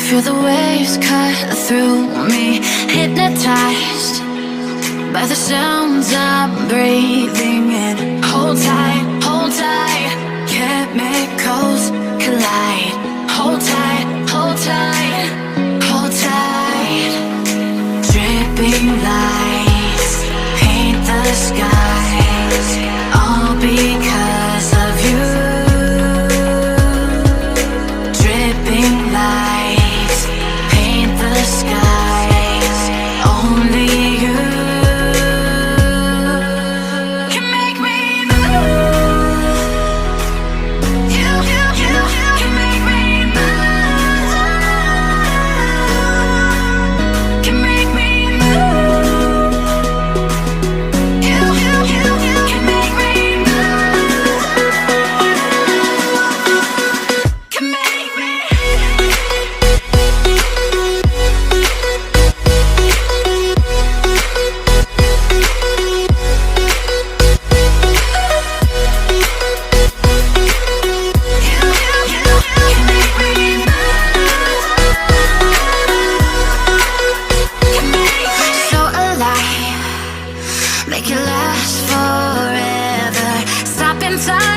Feel the waves cut through me, hypnotized by the sounds I'm breathing in. Hold tight, hold tight, chemicals collide. Hold tight, hold tight, hold tight. Dripping lights paint the skies, all because of you. Dripping lights paint the skies, only you can make me move. You can make me move. Can make me move. You can make me move. Can make me. So alive, make it last forever. Stop in time.